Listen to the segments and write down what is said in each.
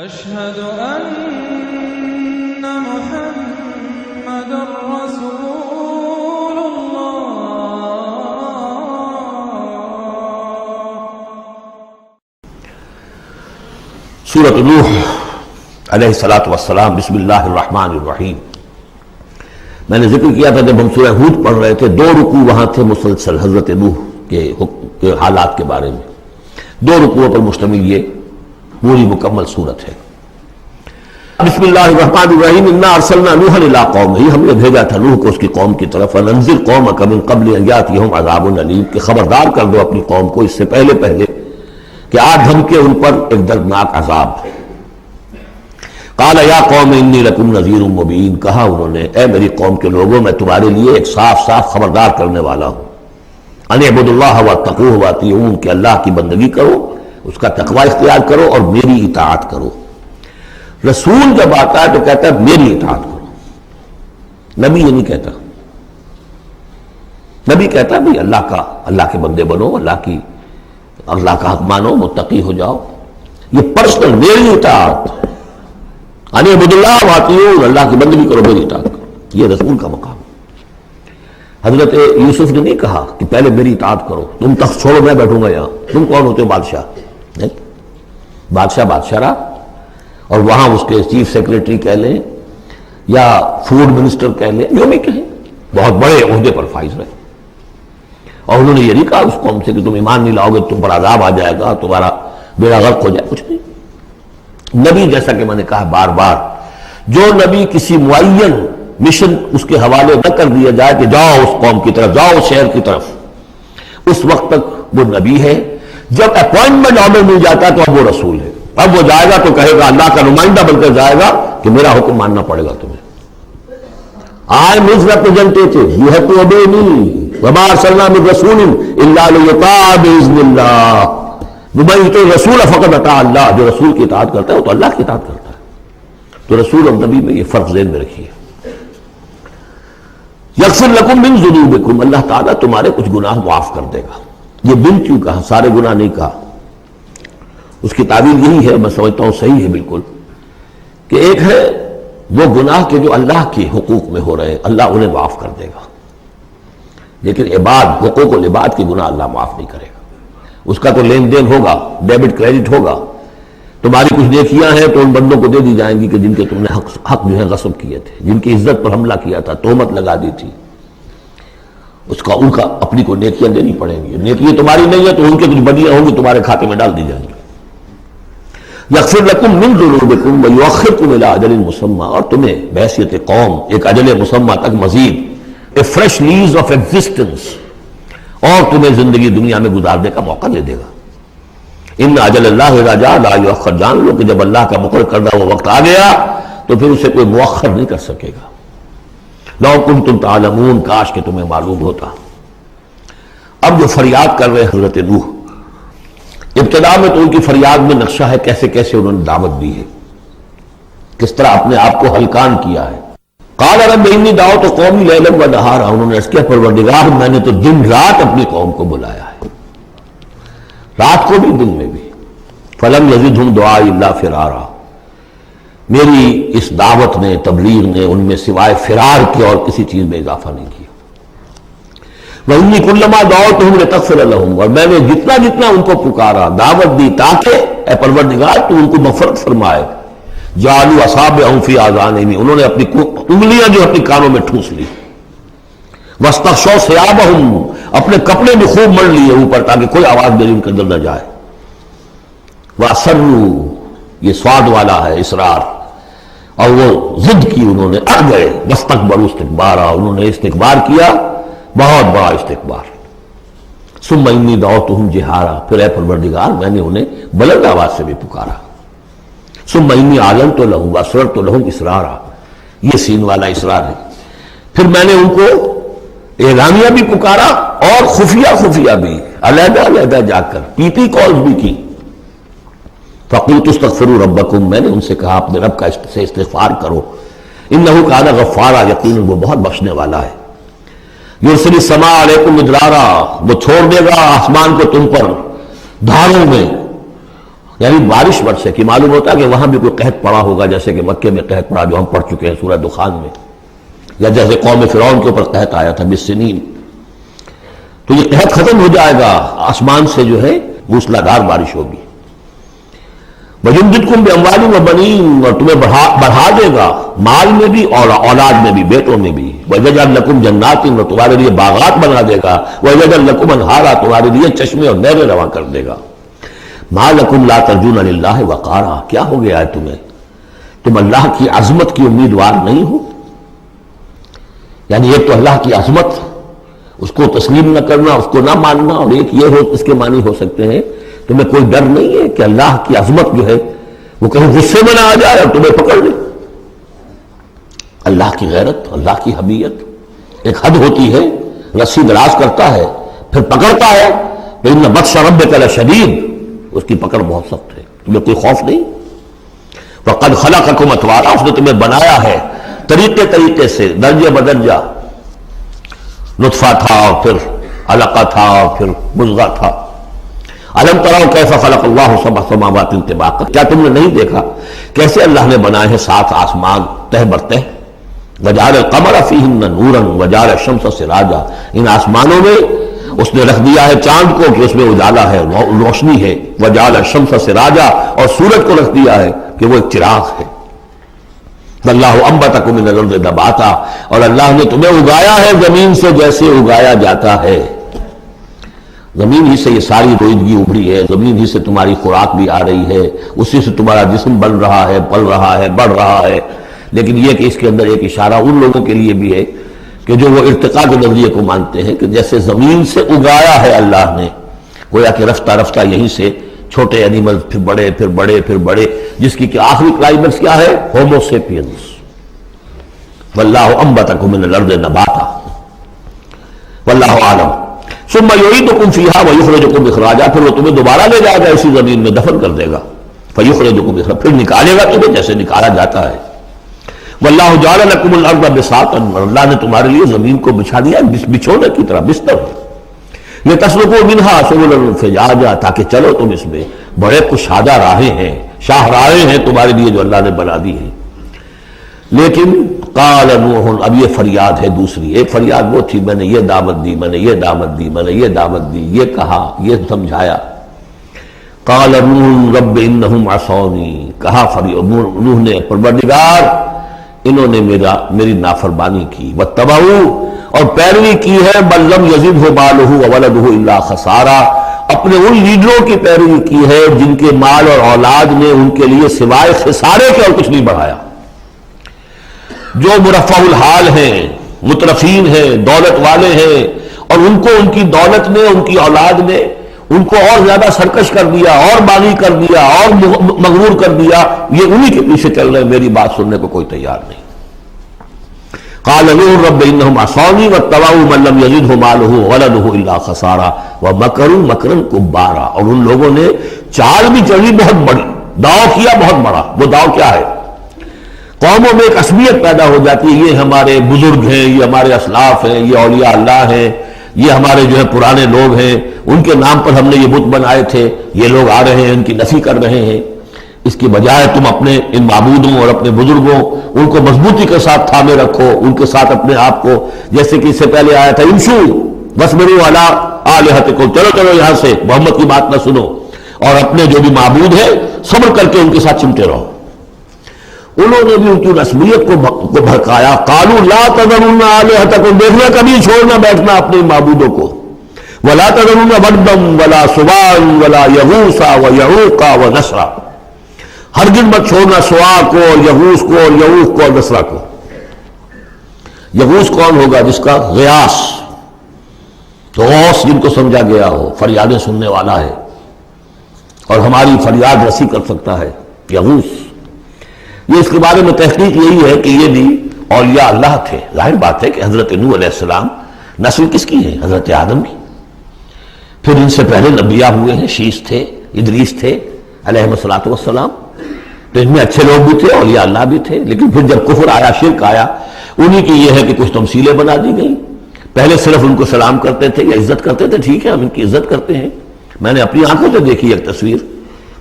أشهد أن محمد رسول الله. سورۃ نوح علیہ الصلوۃ والسلام. بسم اللہ الرحمن الرحیم. میں نے ذکر کیا تھا جب ہم سورہ ہود پڑھ رہے تھے، 2 رکوع وہاں تھے مسلسل حضرت نوح کے حالات کے بارے میں. 2 رکوعوں پر مشتمل یہ پوری مکمل صورت ہے. بسم اللہ الرحمن الرحیم. انا ارسلنا نوحا الی قومہ، ہم نے بھیجا تھا نوح کو اس کی قوم کی طرف. انذر قومک من قبل ان یاتیہم عذاب علیم، کہ خبردار کر دو اپنی قوم کو اس سے پہلے کہ آج دھمکے ان پر ایک دردناک عذاب. قال یا قوم انی لکم نذیر مبین، کہا انہوں نے اے میری قوم کے لوگوں میں تمہارے لیے ایک صاف صاف خبردار کرنے والا ہوں. ان اعبدوا اللہ واتقوہ واطیعون، کہ اللہ کی بندگی کرو، اس کا تقوی اختیار کرو اور میری اطاعت کرو. رسول جب آتا ہے تو کہتا ہے میری اطاعت کرو. نبی یہ نہیں کہتا. نبی کہتا ہے بھی اللہ کے بندے بنو، اللہ کا حق مانو، متقی ہو جاؤ. یہ پرسنل میری اطاعت، ان اعبدوا اللہ واطیعون، اللہ کی بندگی کرو، میری اطاعت کرو. یہ رسول کا مقام. حضرت یوسف نے نہیں کہا کہ پہلے میری اطاعت کرو، تم تخت چھوڑو میں بیٹھوں گا یہاں. تم کون ہوتے ہو؟ بادشاہ. نہیں، بادشاہ رہا، اور وہاں اس کے چیف سیکریٹری کہہ لیں یا فوڈ منسٹر کہہ لیں، جو بھی کہیں، بہت بڑے عہدے پر فائز رہے. اور انہوں نے یہ نہیں کہا اس قوم سے کہ تم ایمان نہیں لاؤ گے تم پر عذاب آ جائے گا، تمہارا بیڑا غرق ہو جائے. کچھ نہیں. نبی جیسا کہ میں نے کہا بار بار، جو نبی کسی معین مشن اس کے حوالے نہ کر دیا جائے کہ جاؤ اس قوم کی طرف، جاؤ اس شہر کی طرف، اس وقت تک وہ نبی ہے. جب اپوائنٹمنٹ آرڈر مل جاتا ہے تو اب وہ رسول ہے. اب وہ جائے گا تو کہے گا، اللہ کا نمائندہ بن کر جائے گا کہ میرا حکم ماننا پڑے گا تمہیں. I am his representative. You have to obey me. وَمَا أَرْسَلْنَا مِن رَّسُولٍ إِلَّا لِيُطَاعَ بِإِذْنِ اللَّهِ. نُبَيِّتُ الرَّسُولَ فَقَدْ أَطَاعَ اللَّهَ. جو رسول کی اطاعت کرتا ہے وہ تو اللہ کی اطاعت کرتا ہے. تو رسول اور نبی میں یہ فرق ذہن میں رکھیے. یغفر لکم من ذنوبکم، اللہ تعالیٰ تمہارے کچھ گناہ معاف کر دے گا. یہ من کیوں کہا؟ سارے گناہ نہیں کہا. اس کی تعبیر یہی ہے، میں سمجھتا ہوں صحیح ہے بالکل، کہ ایک ہے وہ گناہ کے جو اللہ کے حقوق میں ہو رہے ہیں اللہ انہیں معاف کر دے گا، لیکن حقوق العباد کے گناہ اللہ معاف نہیں کرے گا. اس کا تو لین دین ہوگا، ڈیبٹ کریڈٹ ہوگا. تمہاری کچھ نیکیاں ہیں تو ان بندوں کو دے دی جائیں گی کہ جن کے تم نے حق جو ہے غصب کیے تھے، جن کی عزت پر حملہ کیا تھا، تہمت لگا دی تھی، ان کا اپنی کو نیکیاں دینی پڑیں گی. نیکیاں تمہاری نہیں ہے تو ان کے کچھ بدیاں ہوں گی تمہارے کھاتے میں ڈال دی جائیں گی. یغفر لکم من ذنوبکم ویؤخرکم الی اجل مسمی، اور تمہیں بحیثیت قوم ایک اجل مسمی تک مزید a fresh lease of existence, اور تمہیں زندگی دنیا میں گزارنے کا موقع دے دے گا. ان اجل اللہ اذا جاء لا یؤخر، جان لو کہ جب اللہ کا مقرر کردہ وہ وقت آ گیا تو پھر اسے کوئی مؤخر نہیں کر سکے گا. لو کنتم تعلمون، کاش کہ تمہیں معلوم ہوتا. اب جو فریاد کر رہے حضرت نوح، ابتدا میں تو ان کی فریاد میں نقشہ ہے کیسے کیسے انہوں نے دعوت دی ہے، کس طرح اپنے آپ کو ہلکان کیا ہے. قال رب انی دعوت قومی لیلا و نہارا، انہوں نے عرض کیا پروردگار میں نے تو دن رات اپنی قوم کو بلایا ہے، رات کو بھی دن میں بھی. فلم یزدہم دعائی الا فرارا، میری اس دعوت نے، تبلیغ نے ان میں سوائے فرار کے اور کسی چیز میں اضافہ نہیں کیا. وَإِنِّي كُلَّمَا دَعَوْتُهُمْ لِتَغْفِرَ لَهُمْ، اور میں نے جتنا ان کو پکارا، دعوت دی تاکہ اے پروردگار تو ان کو مغفرت فرمائے. جعلوا اصابعهم فی آذانہم، انہوں نے اپنی انگلیاں جو اپنی کانوں میں ٹھوس لی. واستغشوا ثیابہم، اپنے کپڑے میں خوب مڑ لیے اوپر تاکہ کوئی آواز میری ان کے اندر نہ جائے. وَأَصَرُّوا، یہ سواد والا ہے اصرار، اور وہ ضد کی، انہوں نے اڑ گئے. واستكبروا استكبارا، انہوں نے استکبار کیا، بہت بڑا استکبار. ثم انی دعوتہم جہارا، پھر اے پروردگار میں نے انہیں بلند آواز سے بھی پکارا. ثم انی اعلنت لہم واسررت لہم اسرارا، یہ سین والا اسرار ہے. پھر میں نے ان کو اعلانیہ بھی پکارا اور خفیہ بھی، علیحدہ جا کر پی کالز بھی کی. فقلت استغفروا ربکم، میں نے ان سے کہا اپنے رب کا سے استغفار کرو. انہ کان غفارا، یقیناً وہ بہت بخشنے والا ہے. یرسل السماء علیکم مدرارا، وہ چھوڑ دے گا آسمان کو تم پر دھاروں میں. یعنی بارش برسے کہ معلوم ہوتا ہے کہ وہاں بھی کوئی قحط پڑا ہوگا، جیسے کہ مکے میں قحط پڑا جو ہم پڑھ چکے ہیں سورہ دخان میں، یا جیسے قوم فرعون کے اوپر قحط آیا تھا بالسنین. تو یہ قحط ختم ہو جائے گا، آسمان سے جو ہے موسلادھار بارش ہوگی. وَيُمْدِدْكُمْ بِأَمْوَالٍ وَبَنِينَ، اور تمہیں بڑھا دے گا مال میں بھی اور اولاد میں بھی، بیٹوں میں بھی. وَيَجْعَلْ لَكُمْ جَنَّاتٍ، اور تمہارے لیے باغات بنا دے گا. وَيَجْعَلْ لَكُمْ أَنْهَارًا، تمہارے لیے چشمے اور نہریں رواں کر دے گا. مَا لَكُمْ لَا تَرْجُونَ لِلَّهِ وَقَارًا، کیا ہو گیا ہے تمہیں، تم اللہ کی عظمت کی امیدوار نہیں ہو؟ یعنی ایک تو اللہ کی عظمت، اس کو تسلیم نہ کرنا، اس کو نہ ماننا، اور ایک یہ ہو، اس کے معنی ہو سکتے ہیں تمہیں کوئی ڈر نہیں ہے کہ اللہ کی عظمت جو ہے وہ کہیں غصے میں نہ آ جائے اور تمہیں پکڑ لے. اللہ کی غیرت، اللہ کی حمیت ایک حد ہوتی ہے، رسی دراز کرتا ہے پھر پکڑتا ہے. إِنَّ بَطْشَ رَبِّكَ لَشَدِيدٌ، اس کی پکڑ بہت سخت ہے، تمہیں کوئی خوف نہیں. وَقَدْ خَلَقَكُمْ أَطْوَارًا، اس نے تمہیں بنایا ہے طریقے سے، درجے بدرجہ. نطفہ تھا اور پھر علقہ تھا اور پھر مضغہ تھا. الم تروا کیف خلق اللہ سبع سماوات طباقا، کیا تم نے نہیں دیکھا کیسے اللہ نے بنائے ہیں 7 آسمان تہ بر تہ. وجعل القمر فیہن نورا وجعل الشمس سراجا، ان آسمانوں میں اس نے رکھ دیا ہے چاند کو کہ اس میں اجالا ہے، روشنی ہے. وجعل الشمس سراجا، اور سورج کو رکھ دیا ہے کہ وہ ایک چراغ ہے. واللہ انبتکم من الارض نباتا، اور اللہ نے تمہیں اگایا ہے زمین سے جیسے اگایا جاتا ہے. زمین ہی سے یہ ساری روئیدگی ابھری ہے، زمین ہی سے تمہاری خوراک بھی آ رہی ہے، اسی سے تمہارا جسم بن رہا ہے، پل رہا ہے، بڑھ رہا ہے. لیکن یہ کہ اس کے اندر ایک اشارہ ان لوگوں کے لیے بھی ہے کہ جو وہ ارتقاء کے نظریے کو مانتے ہیں کہ جیسے زمین سے اگایا ہے اللہ نے، گویا کہ رفتہ رفتہ یہیں سے چھوٹے اینیمل پھر بڑے پھر بڑے پھر بڑے، جس کی کہ آخری کلائمیکس کیا ہے، ہومو سیپینس. واللہ انبتکم من الارض نباتا واللہ عالم. ثم یعیدکم فیہا ویخرجکم اخراجا، پھر وہ تمہیں دوبارہ لے جائے گا اسی زمین میں، دفن کر دے گا. فیخرجکم اخراجا، پھر نکالے گا تمہیں جیسے نکالا جاتا ہے. واللہ جعل لکم الارض بساطا، اللہ نے تمہارے لیے زمین کو بچھا دیا بچھونے کی طرح، بستر. لتسلکوا منہا سبلا فجاجا، تاکہ چلو تم اس میں، بڑے کشادہ راہیں ہیں، شاہ راہیں ہیں تمہارے لیے جو اللہ نے بنا دی ہیں. لیکن قال نوح، اب یہ فریاد ہے دوسری. ایک فریاد وہ تھی میں نے یہ دعوت دی، میں نے یہ دعوت دی، میں نے یہ دعوت دی، یہ کہا، یہ سمجھایا. قال نوح رب انہم عصونی، کہا نوح نے پروردگار انہوں نے میری نافرمانی کی. واتبعوا، اور پیروی کی ہے، بل لم یزدہ مالہ وولدہ الا خسارا، اپنے ان لیڈروں کی پیروی کی ہے جن کے مال اور اولاد نے ان کے لیے سوائے خسارے کے اور کچھ نہیں بڑھایا. جو مرفع الحال ہیں، مترفین ہیں، دولت والے ہیں، اور ان کو ان کی دولت نے، ان کی اولاد نے ان کو اور زیادہ سرکش کر دیا، اور باغی کر دیا، اور مغرور کر دیا، یہ انہی کے پیچھے چل رہے ہیں، میری بات سننے کو کوئی تیار نہیں. قال نوح رب انہم عصونی واتبعوا من لم یزدہ مالہ وولدہ الا خسارا ومکروا مکرا کبارا، اور ان لوگوں نے چال بھی چلی بہت بڑی، داؤ کیا بہت بڑا. وہ داؤ کیا ہے؟ قوموں میں ایک عصبیت پیدا ہو جاتی ہے، یہ ہمارے بزرگ ہیں، یہ ہمارے اسلاف ہیں، یہ اولیاء اللہ ہیں، یہ ہمارے جو ہے پرانے لوگ ہیں، ان کے نام پر ہم نے یہ بت بنائے تھے، یہ لوگ آ رہے ہیں ان کی نفی کر رہے ہیں. اس کی بجائے تم اپنے ان معبودوں اور اپنے بزرگوں ان کو مضبوطی کے ساتھ تھامے رکھو، ان کے ساتھ اپنے آپ کو، جیسے کہ اس سے پہلے آیا تھا امشوا واصبروا علی آلہتکم، چلو چلو یہاں سے محمد کی بات نہ سنو، اور اپنے جو بھی معبود ہیں صبر کر کے ان کے ساتھ چمٹے رہو. انہوں نے بھی ان کی رسمیت کو بھڑکایا. قالوا لا تذرن آلہتکم، دیکھنا کبھی چھوڑنا بیٹھنا اپنے معبودوں کو. ولا تذرن ودا ولا سواعا ولا یغوث ویعوق ونسرا، ہرگز مت چھوڑنا سواع کو اور یغوث کو اور یعوق کو اور نسرا کو. یغوث کون ہوگا؟ جس کا غیاث، تو غوث جن کو سمجھا گیا ہو، فریادیں سننے والا ہے اور ہماری فریاد رسی کر سکتا ہے، یغوث. یہ اس کے بارے میں تحقیق یہی ہے کہ یہ بھی اولیاء اللہ تھے. ظاہر بات ہے کہ حضرت نوح علیہ السلام نسل کس کی ہے؟ حضرت آدم کی. پھر ان سے پہلے نبیاء ہوئے ہیں، شیش تھے، ادریس تھے علیہ الصلوۃ والسلام. تو ان میں اچھے لوگ بھی تھے، اولیاء اللہ بھی تھے. لیکن پھر جب کفر آیا، شرک آیا، انہی کی یہ ہے کہ کچھ تمثیلیں بنا دی گئی. پہلے صرف ان کو سلام کرتے تھے یا عزت کرتے تھے، ٹھیک ہے ہم ان کی عزت کرتے ہیں. میں نے اپنی آنکھوں سے دیکھی ایک تصویر،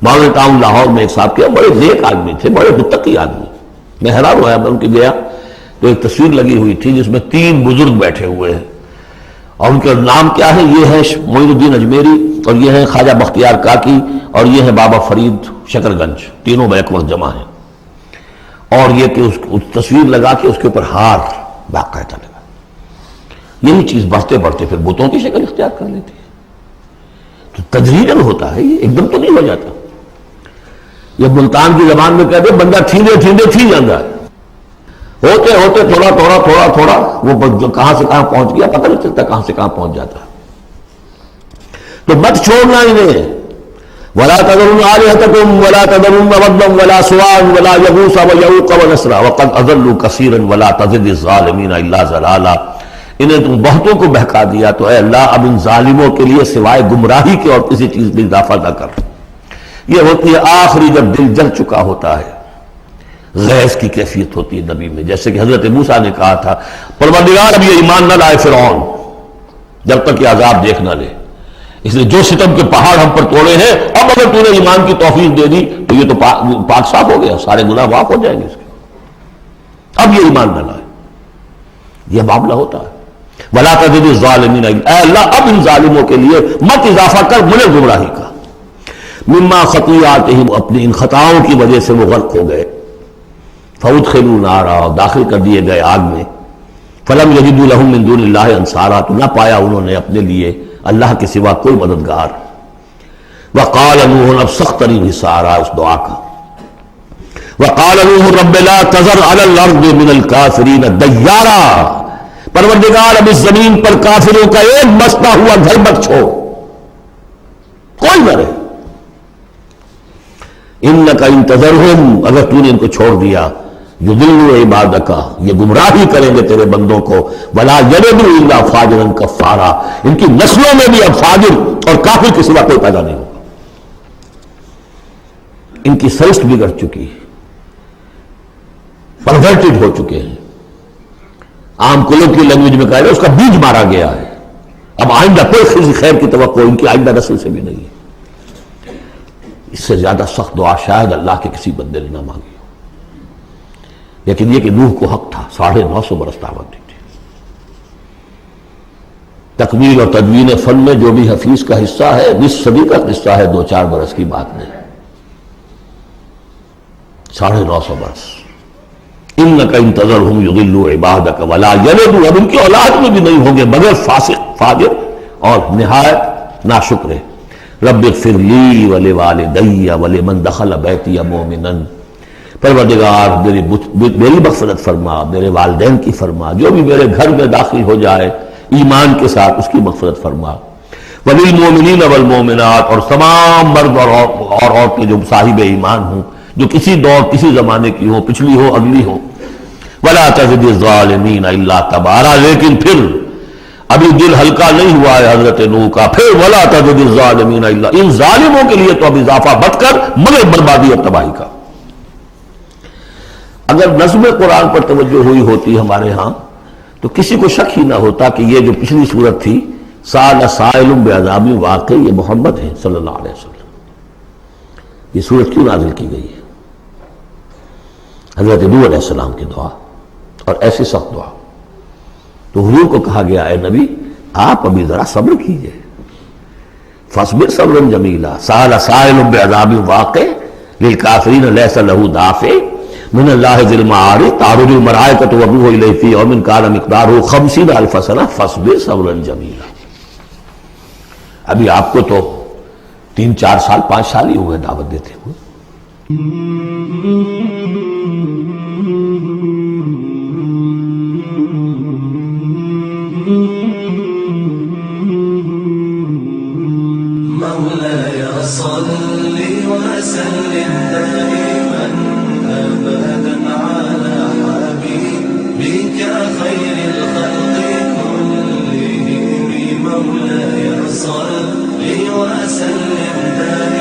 ماڈل ٹاؤن لاہور میں ایک صاحب کے بڑے نیک آدمی تھے، بڑے متقی آدمی. میں حیران ہوا، میں ان کے گیا تو ایک تصویر لگی ہوئی تھی جس میں 3 بزرگ بیٹھے ہوئے ہیں، اور ان کے نام کیا ہے؟ یہ ہے معین الدین اجمیری، اور یہ ہے خواجہ بختیار کاکی، اور یہ ہے بابا فرید شکر گنج، تینوں بیک وقت جمع ہیں. اور یہ کہ اس تصویر لگا کے اس کے اوپر ہار باقاعدہ لگا. یہی چیز بڑھتے بڑھتے پھر بتوں کی شکل اختیار کر لیتی ہے. تو تدریجاً ہوتا ہے، یہ ایک دم تو نہیں ہو جاتا. یہ ملتان کی زبان میں کہتے ہیں بندہ ٹھیندے ٹھیندے تھی جاتا ہے، ہوتے ہوتے تھوڑا تھوڑا تھوڑا تھوڑا وہ جو کہاں سے کہاں پہنچ گیا پتہ نہیں چلتا کہاں سے کہاں پہنچ جاتا ہے. تو مت چھوڑنا انہیں. ولا تذرون آلهتكم ولا تذرون ودا ولا سواعا ولا يغوث ويعوق ونسرا وقد اضلوا كثيرا ولا تزد الظالمين الا ضلالا. انہیں تم بہتوں کو بہکا دیا تو اے اللہ اب ان ظالموں کے لیے سوائے گمراہی کے اور کسی چیز میں اضافہ نہ کر. یہ ہوتی ہے آخری جب دل جل چکا ہوتا ہے، غیظ کی کیفیت ہوتی ہے نبی میں. جیسے کہ حضرت موسیٰ نے کہا تھا پروردگار اب یہ ایمان نہ لائے فرعون جب تک یہ عذاب دیکھ نہ لے، اس لیے جو ستم کے پہاڑ ہم پر توڑے ہیں اب اگر تو نے ایمان کی توفیق دے دی تو یہ تو پاک صاف ہو گیا، سارے گناہ معاف ہو جائیں گے اس کے. اب یہ ایمان نہ لائے، یہ معاملہ ہوتا ہے. ولا تزد الظالمین، اے اللہ اب ان ظالموں کے لیے مت اضافہ کر مجھے گمراہی کا. مما خطیئاتہم، اپنی ان خطاؤں کی وجہ سے وہ غرق ہو گئے. فادخلوا نارا، داخل کر دیے گئے آگ میں. فلم یجدوا لہم من دون اللہ انصارا، تو نہ پایا انہوں نے اپنے لیے اللہ کے سوا کوئی مددگار. وقال نوح، اب سخت ترین حصہ آ رہا ہے اس دعا کا. وقال نوح رب لا تذر علی الارض من الکافرین دیارا، پروردگار اب اس زمین پر کافروں کا ایک بستا ہوا گھر مت چھوڑ، کوئی نہ رہے. انک ان تذرہم، اگر تو نے ان کو چھوڑ دیا، یضلوا عبادک، یہ گمراہی کریں گے تیرے بندوں کو. ولا یلدوا الا فاجرا کفارا، ان کی نسلوں میں بھی اب فاجر اور کافر کے سوا کوئی پیدا نہیں ہوگا. ان کی سرشت بگڑ چکی، پرورٹڈ ہو چکے ہیں. عام کلوں کی لینگویج میں کہا جائے اس کا بیج مارا گیا ہے. اب آئندہ کوئی خیر کی توقع ان کی آئندہ نسل سے بھی نہیں ہے. اس سے زیادہ سخت دعا شاید اللہ کے کسی بندے نے نہ مانگی ہو. لیکن یہ کہ نوح کو حق تھا، 950 برس دعوت دی تھی. تکمیل اور تدوین فن میں جو بھی حفیظ کا حصہ ہے 20 صدی کا حصہ ہے، 2-4 برس کی بات نہیں، 950 برس. انک ان تذرہم یضلوا عبادک ولا یلدوا، اب ان کی اولاد میں بھی نہیں ہوں گے مگر فاسق، فاجر اور نہایت ناشکر. رب اغفر لی ولوالدی ولمن دخل بیتی مؤمنا، پروردگار میری مغفرت فرما، میرے والدین کی فرما، جو بھی میرے گھر میں داخل ہو جائے ایمان کے ساتھ اس کی مغفرت فرما. وللمؤمنین والمؤمنات، اور تمام مرد اور عورتیں جو صاحب ایمان ہوں، جو کسی دور کسی زمانے کی ہو، پچھلی ہو اگلی ہو. ولا تزد الظالمین الا تبارا، لیکن پھر ابھی دل ہلکا نہیں ہوا ہے حضرت نوح کا. پھر ولا تزد الظالمین الا، ان ظالموں کے لیے تو اب اضافہ مت کر مگر بربادی اور تباہی کا. اگر نظم قرآن پر توجہ ہوئی ہوتی ہمارے ہاں تو کسی کو شک ہی نہ ہوتا کہ یہ جو پچھلی صورت تھی سال سائل بعذاب واقع، یہ محمد ہے صلی اللہ علیہ وسلم. یہ صورت کیوں نازل کی گئی ہے؟ حضرت نوح علیہ السلام کی دعا، اور ایسی سخت دعا. تو حضور کو کہا گیا اے نبی آپ ابھی ذرا صبر کیجئے. فاصبر صبرا جمیلا، سال سائل بعذاب واقع للکافرین لیس له دافع من اللہ ذی المعارج تعرج الملائکۃ والروح الیہ فی یوم کان مقدارہ 50,000 سنہ فاصبر صبرا جمیلا. ابھی آپ کو تو 3-4 سال 5 سال ہی ہوئے دعوت دیتے ہوئے. مولاي صل وسلم دائما أبدا على حبيبك خير الخلق كلهم. مولاي صل وسلم دائما